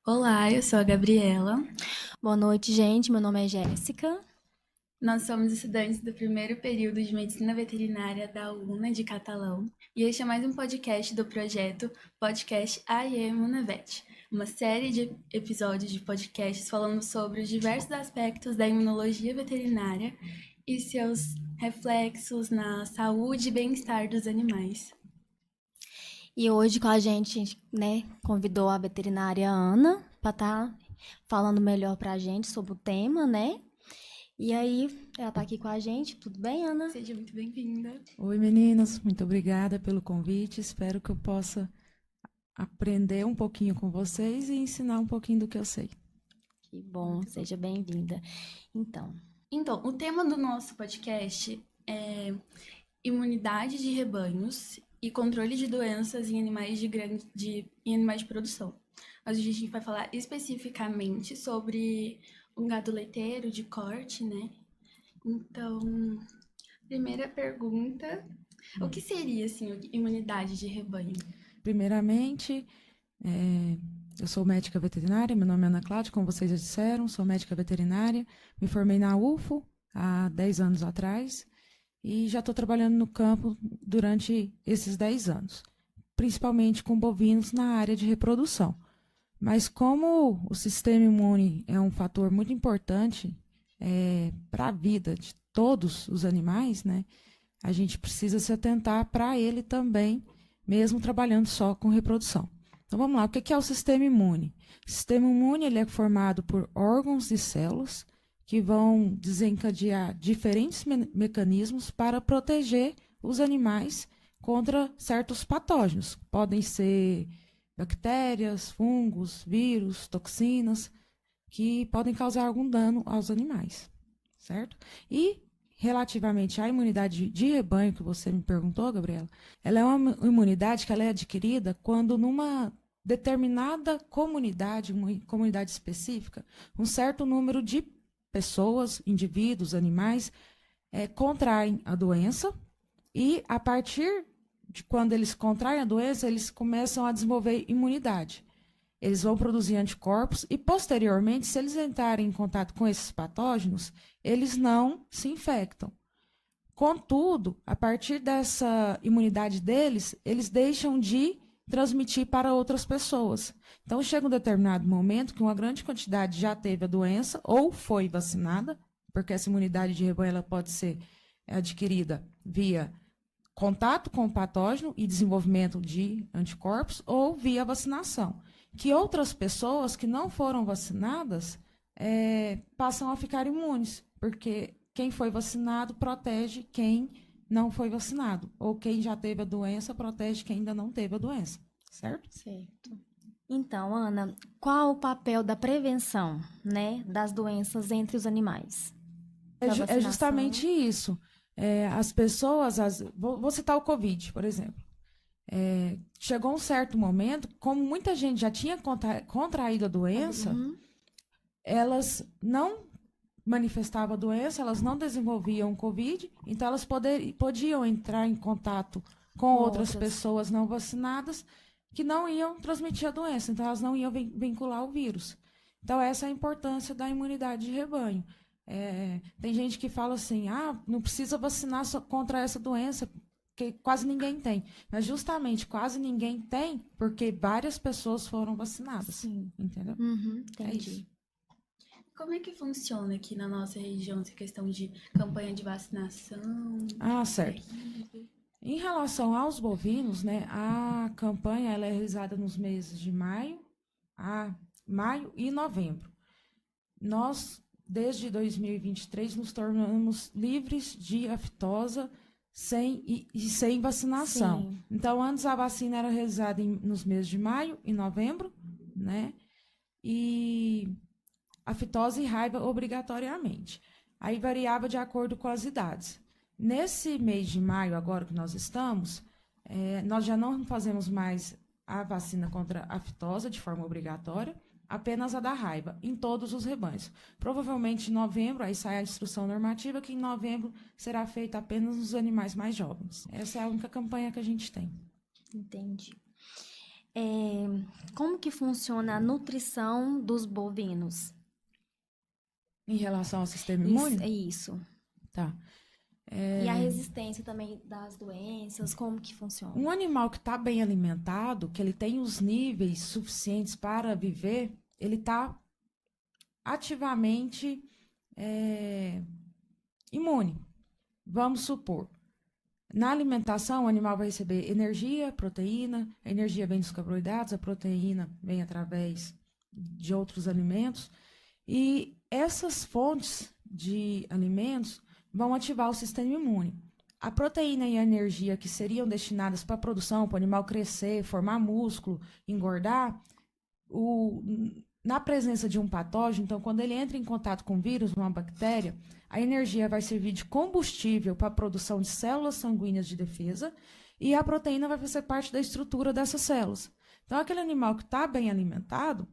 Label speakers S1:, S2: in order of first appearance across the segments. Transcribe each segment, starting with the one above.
S1: Olá, eu sou a Gabriela.
S2: Boa noite, gente. Meu nome é Jéssica.
S1: Nós somos estudantes do primeiro período de Medicina Veterinária da UNA de Catalão e este é mais um podcast do projeto Podcast AIE Munavet, uma série de episódios de podcasts falando sobre os diversos aspectos da imunologia veterinária e seus reflexos na saúde e bem-estar dos animais.
S2: E hoje com a gente, né, convidou a veterinária Ana para estar falando melhor pra gente sobre o tema, né? E aí, ela tá aqui com a gente. Tudo bem, Ana?
S1: Seja muito bem-vinda.
S3: Oi, meninas, muito obrigada pelo convite. Espero que eu possa aprender um pouquinho com vocês e ensinar um pouquinho do que eu sei.
S2: Que bom, seja bem-vinda. Então,
S1: Então, o tema do nosso podcast é imunidade de rebanhos e controle de doenças em animais em animais de produção. Mas hoje a gente vai falar especificamente sobre um gado leiteiro de corte, né? Então, primeira pergunta, o que seria assim imunidade de rebanho?
S3: Primeiramente, eu sou médica veterinária, meu nome é Ana Cláudia, como vocês já disseram, sou médica veterinária, me formei na UFO há 10 anos atrás e já estou trabalhando no campo durante esses 10 anos, principalmente com bovinos na área de reprodução. Mas como o sistema imune é um fator muito importante para a vida de todos os animais, né? A gente precisa se atentar para ele também, mesmo trabalhando só com reprodução. Então vamos lá, o que é o sistema imune? O sistema imune ele é formado por órgãos e células que vão desencadear diferentes mecanismos para proteger os animais contra certos patógenos. Podem ser bactérias, fungos, vírus, toxinas, que podem causar algum dano aos animais, certo? E relativamente à imunidade de rebanho que você me perguntou, Gabriela, ela é uma imunidade que ela é adquirida quando numa determinada comunidade, uma comunidade específica, um certo número de pessoas, indivíduos, animais, contraem a doença e a partir de quando eles contraem a doença, eles começam a desenvolver imunidade. Eles vão produzir anticorpos e, posteriormente, se eles entrarem em contato com esses patógenos, eles não se infectam. Contudo, a partir dessa imunidade deles, eles deixam de transmitir para outras pessoas. Então, chega um determinado momento que uma grande quantidade já teve a doença ou foi vacinada, porque essa imunidade de rebanho ela pode ser adquirida via contato com o patógeno e desenvolvimento de anticorpos ou via vacinação. Que outras pessoas que não foram vacinadas passam a ficar imunes, porque quem foi vacinado protege quem não foi vacinado, ou quem já teve a doença protege quem ainda não teve a doença, certo?
S2: certo. Então, Ana, qual o papel da prevenção, né, das doenças entre os animais? Da
S3: É
S2: vacinação?
S3: justamente isso. As pessoas, vou citar o Covid, por exemplo. Chegou um certo momento, como muita gente já tinha contraído a doença,
S2: Uhum.
S3: elas não manifestavam a doença, elas não desenvolviam Covid, então elas podiam entrar em contato com
S2: Com
S3: outras
S2: outras.
S3: pessoas não vacinadas que não iam transmitir a doença, então elas não iam vincular o vírus. Então, essa é a importância da imunidade de rebanho. Tem gente que fala assim, não precisa vacinar só contra essa doença, que quase ninguém tem. Mas justamente quase ninguém tem porque várias pessoas foram vacinadas.
S2: Sim.
S3: Entendeu?
S2: Uhum,
S3: É isso.
S2: entendi.
S1: Como é que funciona aqui na nossa região essa questão de campanha de vacinação?
S3: Certo. Em relação aos bovinos, né, a campanha ela é realizada nos meses de maio e novembro. Nós, desde 2023, nos tornamos livres de aftosa sem vacinação.
S2: Sim.
S3: Então, antes a vacina era realizada nos meses de maio e novembro, né? E a fitose e raiva obrigatoriamente. Aí variava de acordo com as idades. Nesse mês de maio, agora que nós estamos, nós já não fazemos mais a vacina contra a fitose de forma obrigatória, apenas a da raiva, em todos os rebanhos. Provavelmente em novembro, aí sai a instrução normativa, que em novembro será feita apenas nos animais mais jovens. Essa é a única campanha que a gente tem.
S2: Entendi. Como que funciona a nutrição dos bovinos?
S3: Em relação ao sistema
S2: Isso,
S3: imune?
S2: é isso.
S3: Tá.
S2: E a resistência também das doenças, como que funciona?
S3: Um animal que está bem alimentado, que ele tem os níveis suficientes para viver, ele está ativamente imune. Vamos supor, na alimentação, o animal vai receber energia, proteína, a energia vem dos carboidratos, a proteína vem através de outros alimentos, e essas fontes de alimentos vão ativar o sistema imune. A proteína e a energia que seriam destinadas para a produção, para o animal crescer, formar músculo, engordar, na presença de um patógeno, então, quando ele entra em contato com um vírus, uma bactéria, a energia vai servir de combustível para a produção de células sanguíneas de defesa e a proteína vai fazer parte da estrutura dessas células. Então, aquele animal que está bem alimentado,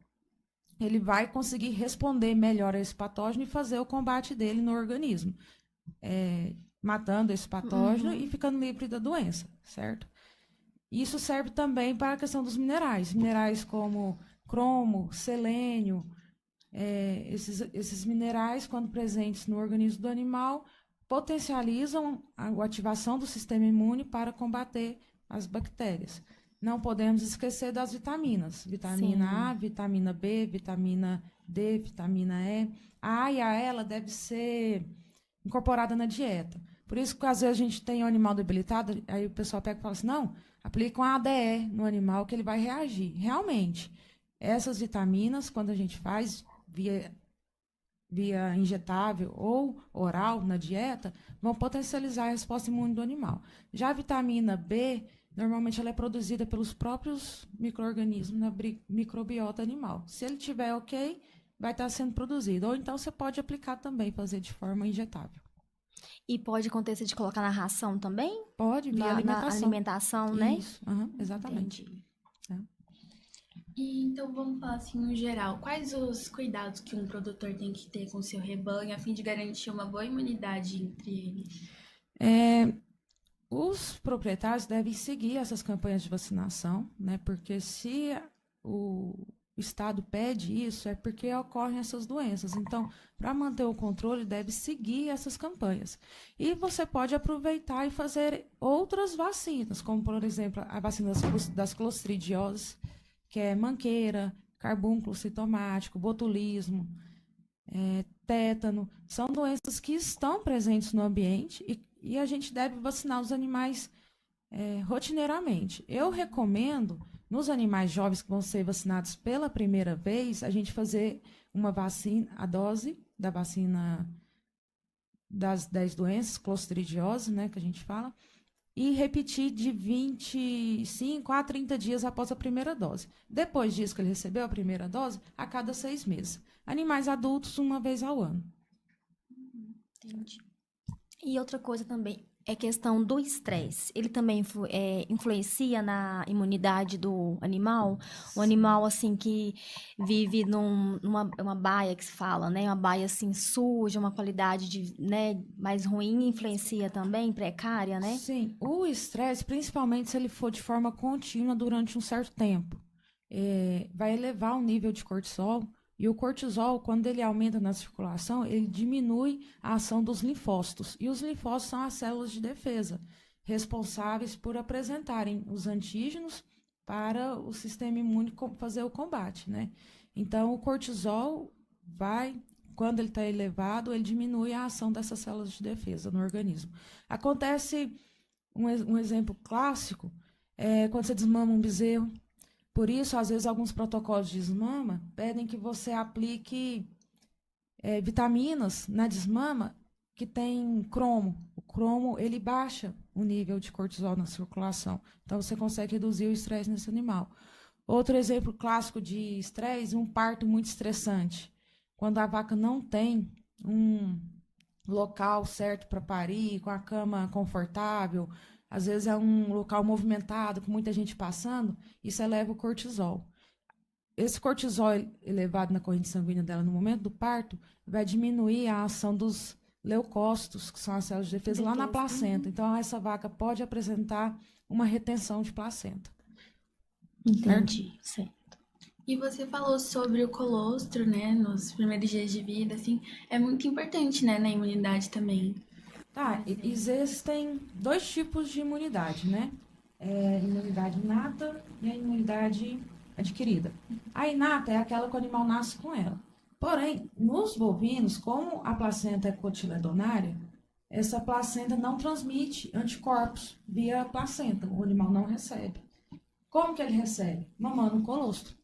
S3: ele vai conseguir responder melhor a esse patógeno e fazer o combate dele no organismo, matando esse patógeno e ficando livre da doença, certo? Isso serve também para a questão dos minerais. Minerais como cromo, selênio, esses minerais, quando presentes no organismo do animal, potencializam a ativação do sistema imune para combater as bactérias. Não podemos esquecer das vitaminas. Vitamina
S2: Sim.
S3: A, vitamina B, vitamina D, vitamina E. A A e a E, ela deve ser incorporada na dieta. Por isso que, às vezes, a gente tem um animal debilitado, aí o pessoal pega e fala assim, não, aplica um ADE no animal que ele vai reagir. Realmente, essas vitaminas, quando a gente faz via injetável ou oral na dieta, vão potencializar a resposta imune do animal. Já a vitamina B, normalmente ela é produzida pelos próprios micro-organismos na microbiota animal. Se ele tiver ok, vai estar sendo produzido. Ou então você pode aplicar também, fazer de forma injetável.
S2: E pode acontecer de colocar na ração também?
S3: Pode, via
S2: Na
S3: alimentação.
S2: alimentação, né?
S3: Isso, exatamente.
S2: Entendi.
S1: E então vamos falar assim no geral, quais os cuidados que um produtor tem que ter com o seu rebanho a fim de garantir uma boa imunidade entre eles?
S3: Os proprietários devem seguir essas campanhas de vacinação, né? Porque se o Estado pede isso, é porque ocorrem essas doenças. Então, para manter o controle, deve seguir essas campanhas. E você pode aproveitar e fazer outras vacinas, como, por exemplo, a vacina das clostridioses, que é manqueira, carbúnculo sintomático, botulismo, tétano. São doenças que estão presentes no ambiente e a gente deve vacinar os animais rotineiramente. Eu recomendo, nos animais jovens que vão ser vacinados pela primeira vez, a gente fazer uma vacina, a dose da vacina das 10 doenças, clostridiose, né, que a gente fala, e repetir de 25 a 30 dias após a primeira dose. Depois disso que ele recebeu a primeira dose, a cada 6 meses. Animais adultos, uma vez ao ano.
S2: Entendi. E outra coisa também é questão do estresse. Ele também influencia na imunidade do animal? O animal, assim, que vive numa baia que se fala, né? Uma baia, assim, suja, uma qualidade né, mais ruim, influencia também, precária, né?
S3: Sim, o estresse, principalmente se ele for de forma contínua durante um certo tempo, vai elevar o nível de cortisol. E o cortisol, quando ele aumenta na circulação, ele diminui a ação dos linfócitos. E os linfócitos são as células de defesa, responsáveis por apresentarem os antígenos para o sistema imune fazer o combate, né? Então, o cortisol quando ele está elevado, ele diminui a ação dessas células de defesa no organismo. Acontece um exemplo clássico, quando você desmama um bezerro. Por isso, às vezes, alguns protocolos de desmama pedem que você aplique vitaminas na desmama que tem cromo. O cromo, ele baixa o nível de cortisol na circulação. Então, você consegue reduzir o estresse nesse animal. Outro exemplo clássico de estresse, um parto muito estressante. Quando a vaca não tem um local certo para parir, com a cama confortável, às vezes é um local movimentado, com muita gente passando, isso eleva o cortisol. Esse cortisol elevado na corrente sanguínea dela no momento do parto vai diminuir a ação dos leucócitos, que são as células de defesa, lá na placenta. Então, essa vaca pode apresentar uma retenção de placenta.
S2: Entendi, certo.
S1: E você falou sobre o colostro, né, nos primeiros dias de vida, assim, é muito importante, né, na imunidade também.
S3: Tá, existem dois tipos de imunidade, né? Imunidade inata e a imunidade adquirida. A inata é aquela que o animal nasce com ela. Porém, nos bovinos, como a placenta é cotiledonária, essa placenta não transmite anticorpos via placenta, o animal não recebe. Como que ele recebe? Mamando colostro.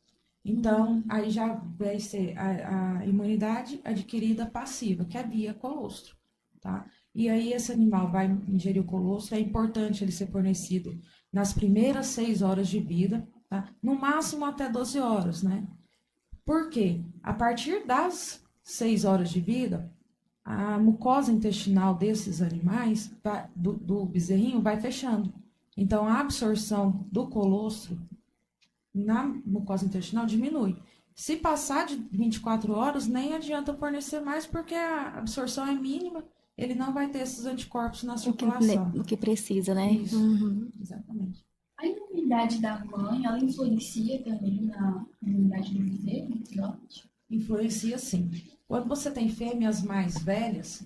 S3: Então, aí já vai ser a imunidade adquirida passiva, que é via colostro, tá? E aí esse animal vai ingerir o colostro, é importante ele ser fornecido nas primeiras 6 horas de vida, tá? No máximo até 12 horas, né? Por quê? A partir das 6 horas de vida, a mucosa intestinal desses animais, do bezerrinho, vai fechando. Então, a absorção do colostro na mucosa intestinal diminui. Se passar de 24 horas, nem adianta fornecer mais, porque a absorção é mínima, ele não vai ter esses anticorpos na circulação.
S2: O que precisa, né?
S3: Isso,
S2: Uhum.
S3: exatamente.
S1: A imunidade da mãe, ela influencia também na imunidade do bezerro, do filhote?
S3: Influencia sim. Quando você tem fêmeas mais velhas,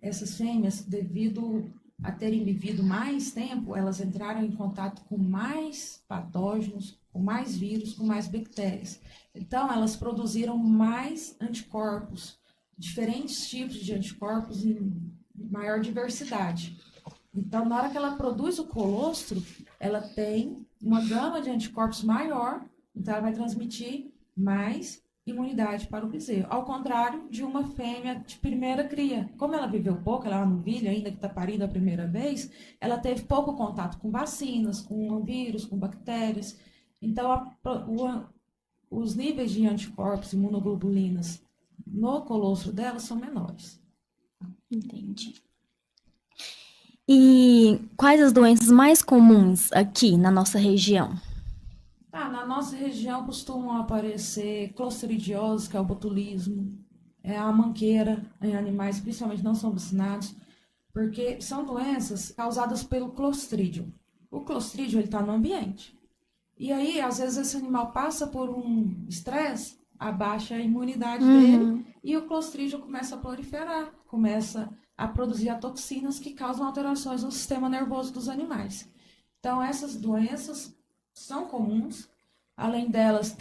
S3: essas fêmeas, devido a terem vivido mais tempo, elas entraram em contato com mais patógenos, com mais vírus, com mais bactérias. Então, elas produziram mais anticorpos, diferentes tipos de anticorpos em maior diversidade. Então, na hora que ela produz o colostro, ela tem uma gama de anticorpos maior, então ela vai transmitir mais imunidade para o bezerro. Ao contrário de uma fêmea de primeira cria. Como ela viveu pouco, ela é uma novilha ainda que está parindo a primeira vez, ela teve pouco contato com vacinas, com vírus, com bactérias. Então, os níveis de anticorpos, imunoglobulinas no colostro dela são menores.
S2: Entendi. E quais as doenças mais comuns aqui na nossa região?
S3: Na nossa região costumam aparecer clostridiose, que é o botulismo, a manqueira em animais, principalmente não são vacinados, porque são doenças causadas pelo clostrídio. O clostrídio está no ambiente. E aí, às vezes, esse animal passa por um estresse, abaixa a imunidade dele e o clostrídio começa a proliferar, começa a produzir toxinas que causam alterações no sistema nervoso dos animais. Então, essas doenças são comuns. Além delas,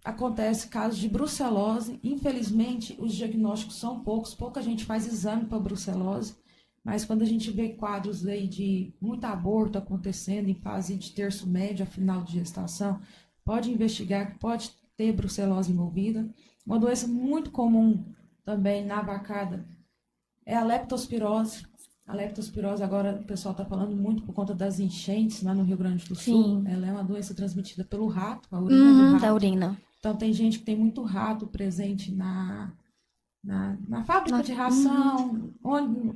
S3: acontece casos de brucelose. Infelizmente, os diagnósticos são poucos, pouca gente faz exame para brucelose, mas quando a gente vê quadros aí de muito aborto acontecendo em fase de terço médio a final de gestação, pode investigar que pode ter brucelose envolvida. Uma doença muito comum também na vacada é a leptospirose. A leptospirose agora o pessoal está falando muito por conta das enchentes lá no Rio Grande do Sul.
S2: Sim.
S3: Ela é uma doença transmitida pelo rato, a urina do rato.
S2: Da urina.
S3: Então tem gente que tem muito rato presente na fábrica de ração,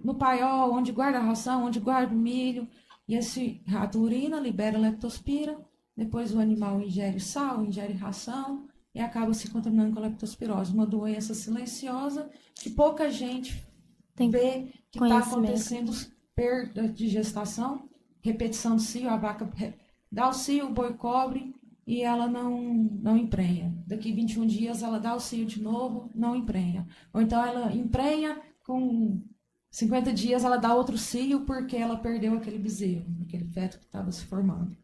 S3: no paiol, onde guarda a ração, onde guarda o milho. E esse rato urina, libera leptospira, depois o animal ingere sal, ingere ração e acaba se contaminando com a leptospirose. Uma doença silenciosa que pouca gente vê que está acontecendo perda de gestação, repetição do cio, a vaca dá o cio, o boi cobre e ela não emprenha. Daqui 21 dias ela dá o cio de novo, não emprenha. Ou então ela emprenha, com 50 dias ela dá outro cio porque ela perdeu aquele bezerro, aquele feto que estava se formando.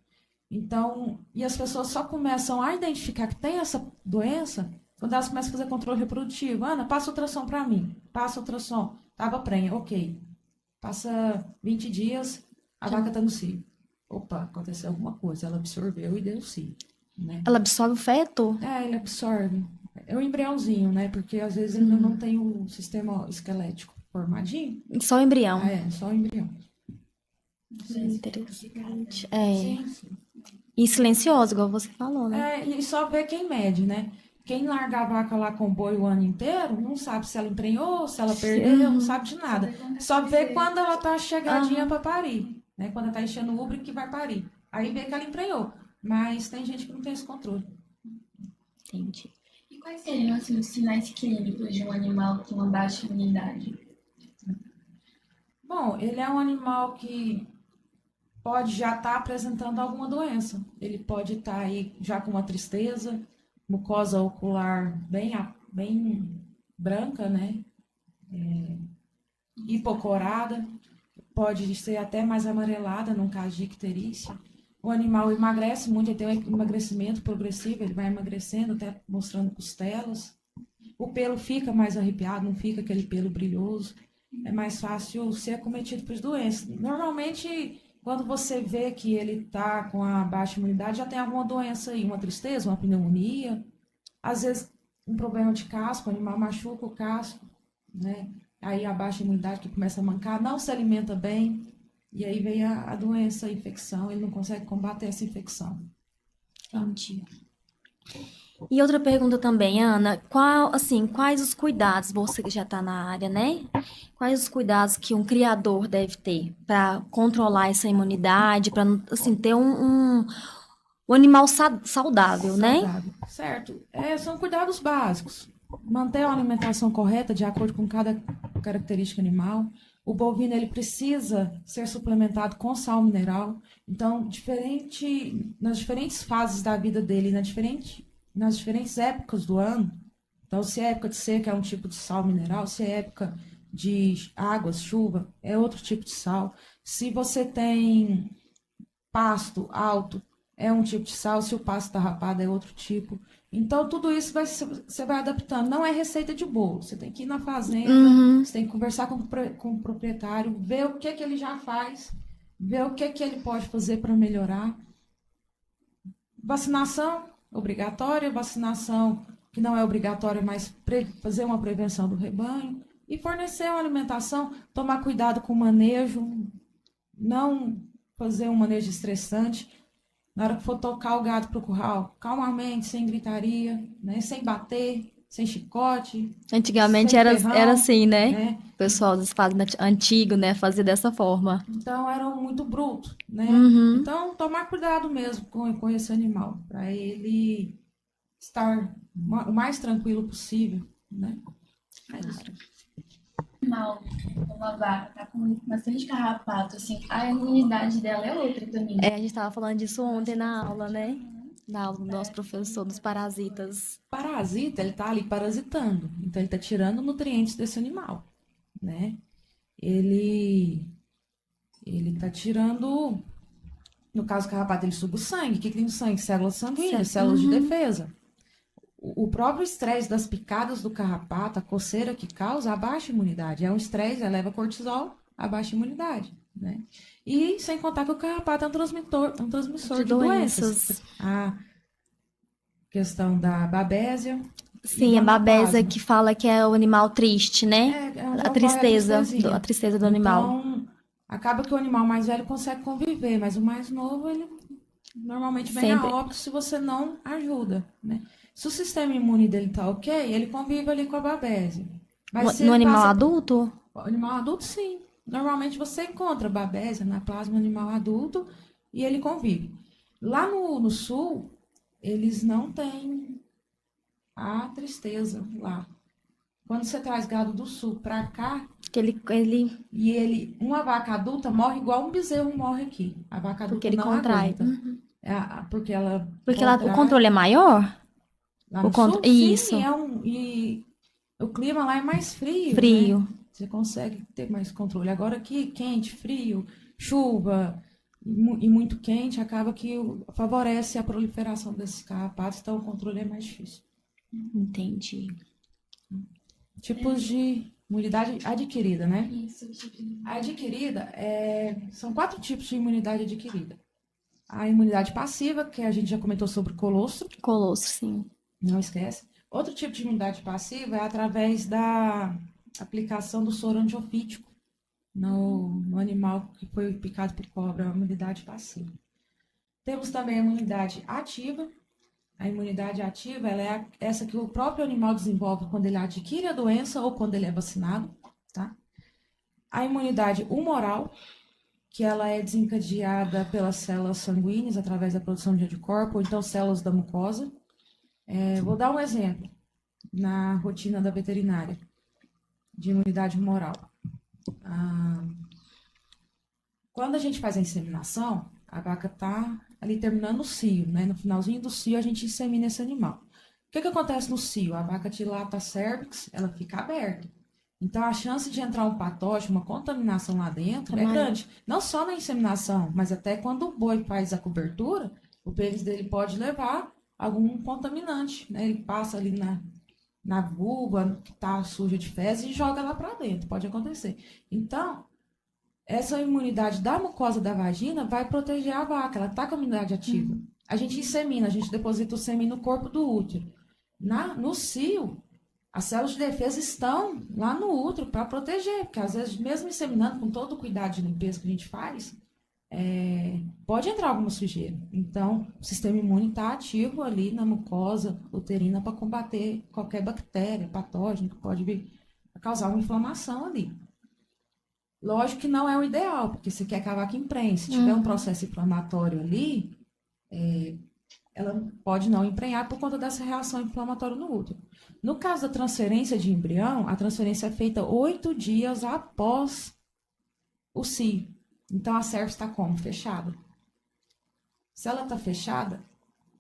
S3: Então, e as pessoas só começam a identificar que tem essa doença quando elas começam a fazer controle reprodutivo. Ana, passa ultrassom para mim. Passa ultrassom. Tava prenha, ok. Passa 20 dias, a vaca tá no cio. Opa, aconteceu alguma coisa. Ela absorveu e deu cio. Né?
S2: Ela absorve o feto?
S3: Ele absorve. É o embriãozinho, né? Porque às vezes ainda não tem o sistema esquelético formadinho.
S2: Só o embrião.
S3: Só o embrião.
S2: Interessante.
S3: Sim.
S2: E silencioso, igual você falou, né?
S3: E só vê quem mede, né? Quem larga a vaca lá com o boi o ano inteiro, não sabe se ela emprenhou, se ela perdeu, não sabe de nada. Só vê quando ela tá chegadinha para parir, né? Quando ela tá enchendo o úbrio que vai parir. Aí vê que ela emprenhou. Mas tem gente que não tem esse controle.
S2: Entendi.
S1: E quais seriam assim, os sinais clínicos de um animal com uma baixa imunidade?
S3: Bom, ele é um animal que pode já estar apresentando alguma doença. Ele pode estar aí já com uma tristeza, mucosa ocular bem branca, né? Hipocorada, pode ser até mais amarelada, no caso de icterícia. O animal emagrece muito, ele tem um emagrecimento progressivo, ele vai emagrecendo, até mostrando costelas. O pelo fica mais arrepiado, não fica aquele pelo brilhoso. É mais fácil ser acometido por doenças. Normalmente, quando você vê que ele está com a baixa imunidade, já tem alguma doença aí, uma tristeza, uma pneumonia. Às vezes, um problema de casco, o animal machuca o casco, né? Aí a baixa imunidade que começa a mancar, não se alimenta bem, e aí vem a doença, a infecção, ele não consegue combater essa infecção.
S2: Entendi. E outra pergunta também, Ana, quais os cuidados, você que já está na área, né? Quais os cuidados que um criador deve ter para controlar essa imunidade, para assim, ter um animal saudável, né?
S3: Saudável. Certo. São cuidados básicos. Manter a alimentação correta de acordo com cada característica animal. O bovino ele precisa ser suplementado com sal mineral. Então, nas diferentes fases da vida dele, nas diferentes épocas do ano. Então, se é época de seca, é um tipo de sal mineral. Se é época de águas, chuva, é outro tipo de sal. Se você tem pasto alto, é um tipo de sal. Se o pasto está rapado, é outro tipo. Então, tudo isso você vai adaptando. Não é receita de bolo. Você tem que ir na fazenda, você tem que conversar com o proprietário, ver o que ele já faz, ver o que ele pode fazer para melhorar. Vacinação obrigatória, vacinação que não é obrigatória, mas fazer uma prevenção do rebanho. E fornecer uma alimentação, tomar cuidado com o manejo, não fazer um manejo estressante. Na hora que for tocar o gado para o curral, calmamente, sem gritaria, né? Sem bater, sem chicote.
S2: Antigamente
S3: sem
S2: era
S3: ferrão,
S2: assim, né?
S3: né?
S2: O pessoal dos espaços antigo, né? Fazia dessa forma.
S3: Então eram muito brutos, né?
S2: Uhum.
S3: Então tomar cuidado mesmo com esse animal, para ele estar o mais tranquilo possível, né?
S1: Mal, como a vaca, tá com bastante carrapato, assim, a imunidade dela é outra também.
S2: A gente estava falando disso ontem na aula, né? Na aula do nosso professor dos parasitas.
S3: Parasita, ele está ali parasitando, então ele está tirando nutrientes desse animal, né? Ele está tirando, no caso do carrapato, ele suga o sangue. O que tem no sangue? Células sanguíneas, células de defesa. O próprio estresse das picadas do carrapato, a coceira que causa, abaixa a imunidade. É um estresse, eleva cortisol, abaixa a imunidade, né? E sem contar que o carrapato é um transmissor de doenças. A questão da babésia.
S2: Sim, a babésia que fala que é o animal triste, né? A tristeza do animal.
S3: Então, acaba que o animal mais velho consegue conviver, mas o mais novo, ele normalmente vem a óbito se você não ajuda, né? Se o sistema imune dele tá ok, ele convive ali com a babésia. Mas
S2: no animal adulto?
S3: O animal adulto, sim. Normalmente você encontra babésia na plasma animal adulto e ele convive. Lá no sul, eles não têm a tristeza lá. Quando você traz gado do sul para cá, uma vaca adulta morre igual um bezerro morre aqui. A vaca adulta
S2: porque ele
S3: não
S2: contrai.
S3: aguenta. Porque
S2: o controle é maior?
S3: Lá no sul,
S2: Isso.
S3: Sim, e o clima lá é mais frio.
S2: Frio.
S3: Né? Você consegue ter mais controle. Agora aqui, quente, frio, chuva e muito quente, acaba que favorece a proliferação desses carrapatos, então o controle é mais difícil.
S2: Entendi.
S3: Tipos de imunidade adquirida, né?
S1: Isso.
S3: A adquirida são 4 tipos de imunidade adquirida. A imunidade passiva, que a gente já comentou sobre colostro.
S2: Colostro, sim.
S3: Não esquece. Outro tipo de imunidade passiva é através da aplicação do soro antiofídico no animal que foi picado por cobra, a imunidade passiva. Temos também a imunidade ativa. A imunidade ativa ela é essa que o próprio animal desenvolve quando ele adquire a doença ou quando ele é vacinado. Tá? A imunidade humoral, que ela é desencadeada pelas células sanguíneas através da produção de anticorpos, ou então células da mucosa. Vou dar um exemplo na rotina da veterinária de imunidade humoral. Quando a gente faz a inseminação, a vaca está ali terminando o cio, né? No finalzinho do cio, a gente insemina esse animal. O que acontece no cio? A vaca dilata a cérvix, ela fica aberta. Então, a chance de entrar um patógeno, uma contaminação lá dentro é grande. Não só na inseminação, mas até quando o boi faz a cobertura, o pênis dele pode levar algum contaminante, né? Ele passa ali na vulva, que está suja de fezes, e joga lá para dentro. Pode acontecer. Então, essa imunidade da mucosa da vagina vai proteger a vaca, ela está com a imunidade ativa. A gente insemina, a gente deposita o sêmen no corpo do útero. No cio, as células de defesa estão lá no útero para proteger, porque às vezes, mesmo inseminando, com todo o cuidado de limpeza que a gente faz, pode entrar alguma sujeira. Então, o sistema imune está ativo ali na mucosa uterina para combater qualquer bactéria, patógeno que pode vir a causar uma inflamação ali. Lógico que não é o ideal, porque você quer que a vaca emprenhe. Se tiver um processo inflamatório ali, ela pode não emprenhar por conta dessa reação inflamatória no útero. No caso da transferência de embrião, a transferência é feita 8 dias após o cio. Então, a cervix está como? Fechada. Se ela está fechada,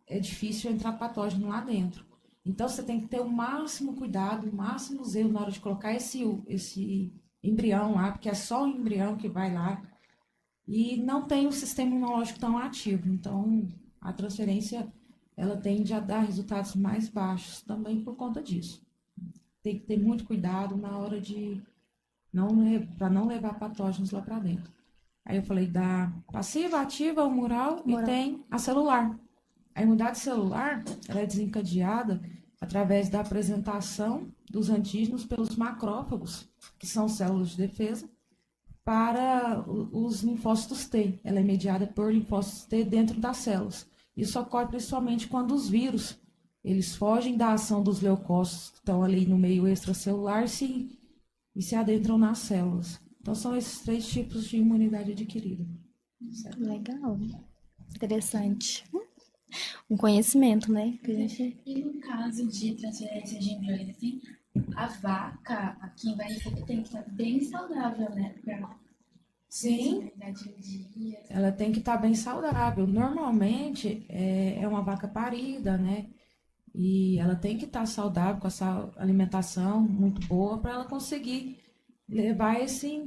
S3: é difícil entrar patógeno lá dentro. Então, você tem que ter o máximo cuidado, o máximo zelo na hora de colocar esse embrião lá, porque é só o embrião que vai lá. E não tem o sistema imunológico tão ativo. Então, a transferência, ela tende a dar resultados mais baixos também por conta disso. Tem que ter muito cuidado na hora de para não levar patógenos lá para dentro. Aí eu falei da passiva, ativa, humoral e tem a celular. A imunidade celular, ela é desencadeada através da apresentação dos antígenos pelos macrófagos, que são células de defesa, para os linfócitos T. Ela é mediada por linfócitos T dentro das células. Isso ocorre principalmente quando os vírus, eles fogem da ação dos leucócitos que estão ali no meio extracelular e se adentram nas células. Então, são esses 3 tipos de imunidade adquirida.
S2: Certo? Legal. Interessante. Um conhecimento, né?
S1: E no caso de transferência de embriões, assim, a vaca, a quem vai receber, tem que estar bem saudável, né?
S3: Sim, ela tem que estar bem saudável. Normalmente, é uma vaca parida, né? E ela tem que estar saudável, com essa alimentação muito boa, para ela conseguir levar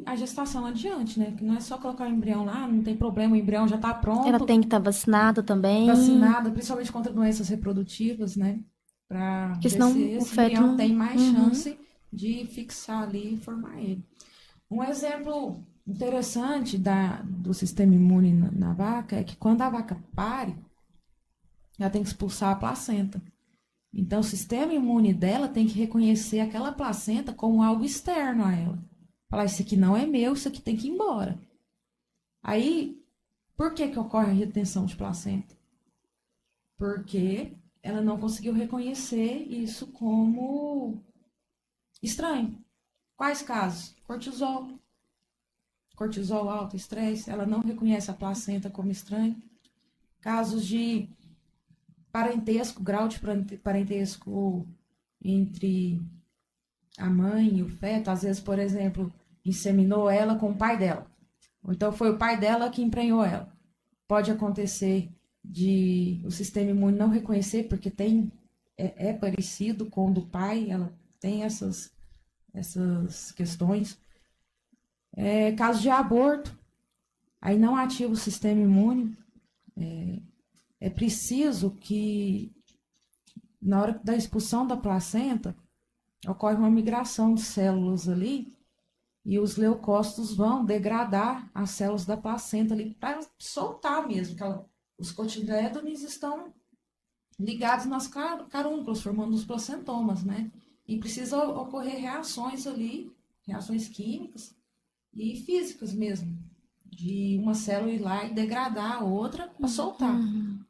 S3: a gestação adiante, né? Que não é só colocar o embrião lá, não tem problema, o embrião já está pronto.
S2: Ela tem que estar vacinada também.
S3: Vacinada, principalmente contra doenças reprodutivas, né? Para ver
S2: senão
S3: se
S2: o
S3: esse
S2: feto
S3: embrião tem mais chance de fixar ali e formar ele. Um exemplo interessante do sistema imune na vaca é que quando a vaca pare, ela tem que expulsar a placenta. Então, o sistema imune dela tem que reconhecer aquela placenta como algo externo a ela. Falar, isso aqui não é meu, isso aqui tem que ir embora. Aí, por que ocorre a retenção de placenta? Porque ela não conseguiu reconhecer isso como estranho. Quais casos? Cortisol. Cortisol alto, estresse, ela não reconhece a placenta como estranho. Casos de parentesco, grau de parentesco entre a mãe e o feto, às vezes, por exemplo, inseminou ela com o pai dela. Ou então foi o pai dela que emprenhou ela. Pode acontecer de o sistema imune não reconhecer, porque é parecido com o do pai, ela tem essas questões. Caso de aborto, aí não ativa o sistema imune. É preciso que, na hora da expulsão da placenta, ocorre uma migração de células ali e os leucócitos vão degradar as células da placenta ali para soltar mesmo. Os cotilédones estão ligados nas carúnculas, formando os placentomas, né? E precisa ocorrer reações ali, reações químicas e físicas mesmo, de uma célula ir lá e degradar a outra para soltar.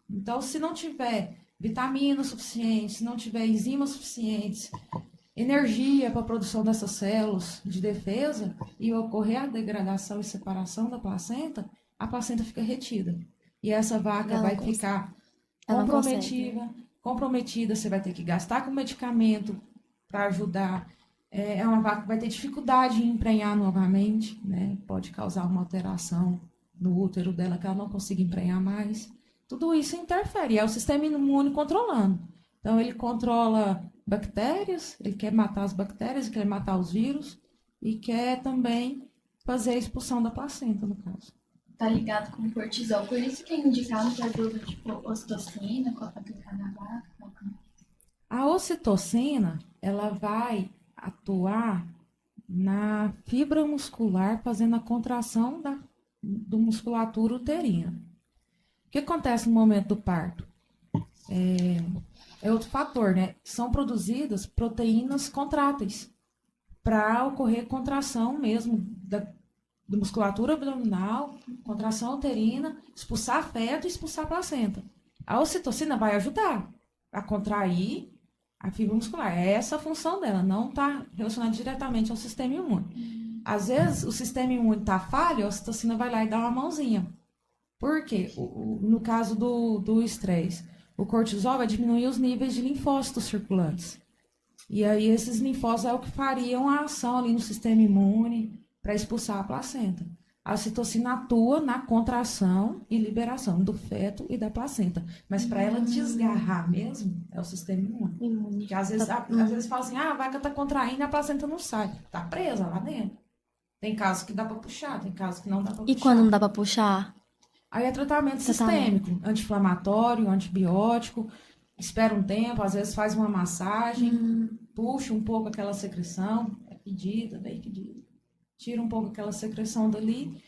S3: Então, se não tiver vitaminas suficientes, se não tiver enzimas suficientes, energia para a produção dessas células de defesa e ocorrer a degradação e separação da placenta, a placenta fica retida. E essa vaca vai ficar comprometida, você vai ter que gastar com medicamento para ajudar. É uma vaca que vai ter dificuldade em emprenhar novamente, né? Pode causar uma alteração no útero dela, que ela não consiga emprenhar mais. Tudo isso interfere, é o sistema imune controlando. Então, ele controla bactérias, ele quer matar as bactérias, ele quer matar os vírus e quer também fazer a expulsão da placenta, no caso.
S1: Tá ligado com o cortisol, por isso que é indicado para dúvida, tipo, ocitocina, para aplicar na vaca.
S3: A ocitocina, ela vai atuar na fibra muscular, fazendo a contração do musculatura uterina. O que acontece no momento do parto? É outro fator, né? São produzidas proteínas contráteis para ocorrer contração mesmo da musculatura abdominal, contração uterina, expulsar feto e expulsar placenta. A ocitocina vai ajudar a contrair a fibra muscular. É essa a função dela, não está relacionada diretamente ao sistema imune. Às vezes, o sistema imune está falho, a ocitocina vai lá e dá uma mãozinha. Por quê? No caso do estresse, o cortisol vai diminuir os níveis de linfócitos circulantes. E aí, esses linfócitos é o que fariam a ação ali no sistema imune para expulsar a placenta. A ocitocina atua na contração e liberação do feto e da placenta. Mas para ela desgarrar mesmo, é o sistema imune. Porque às vezes fala assim, a vaca está contraindo e a placenta não sai. Está presa lá dentro. Tem casos que dá para puxar, tem casos que não dá para puxar.
S2: E quando não dá para puxar?
S3: Aí é tratamento sistêmico, anti-inflamatório, antibiótico. Espera um tempo, às vezes faz uma massagem, puxa um pouco aquela secreção, é pedida, bem pedida. Tira um pouco aquela secreção dali,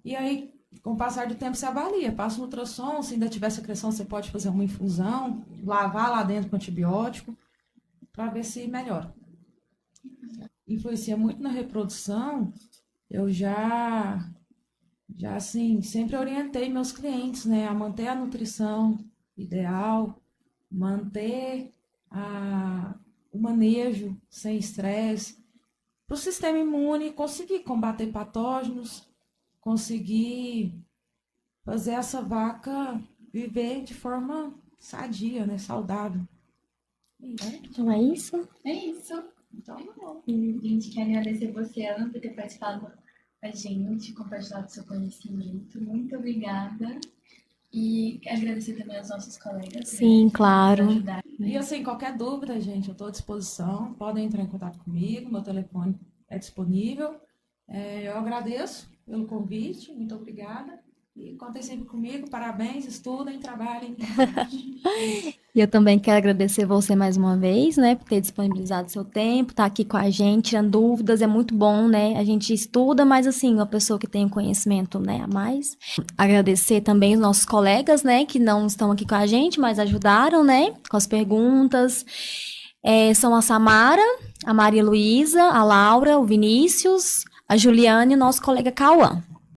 S3: e aí, com o passar do tempo, você avalia. Passa um ultrassom, se ainda tiver secreção, você pode fazer uma infusão, lavar lá dentro com antibiótico, para ver se melhora. Influencia muito na reprodução. Eu já assim, sempre orientei meus clientes, né, a manter a nutrição ideal, manter o manejo sem estresse, para o sistema imune conseguir combater patógenos, conseguir fazer essa vaca viver de forma sadia, né, saudável.
S2: Então é isso?
S1: É isso. Então, bom. A gente quer agradecer você, Ana, por ter participado com a gente, compartilhado seu conhecimento. Muito obrigada. E agradecer também aos nossos colegas.
S2: Sim,
S1: né,
S2: claro.
S1: por ajudar.
S3: E assim, qualquer dúvida, gente, eu estou à disposição. Podem entrar em contato comigo, meu telefone é disponível. Eu agradeço pelo convite, muito obrigada. E contem sempre comigo, parabéns, estudem, trabalhem.
S2: E eu também quero agradecer você mais uma vez, né, por ter disponibilizado seu tempo, estar aqui com a gente, tirando dúvidas, é muito bom, né, a gente estuda, mas assim, uma pessoa que tem um conhecimento, né, a mais. Agradecer também os nossos colegas, né, que não estão aqui com a gente, mas ajudaram, né, com as perguntas. São a Samara, a Maria Luísa, a Laura, o Vinícius, a Juliane e o nosso colega Cauã.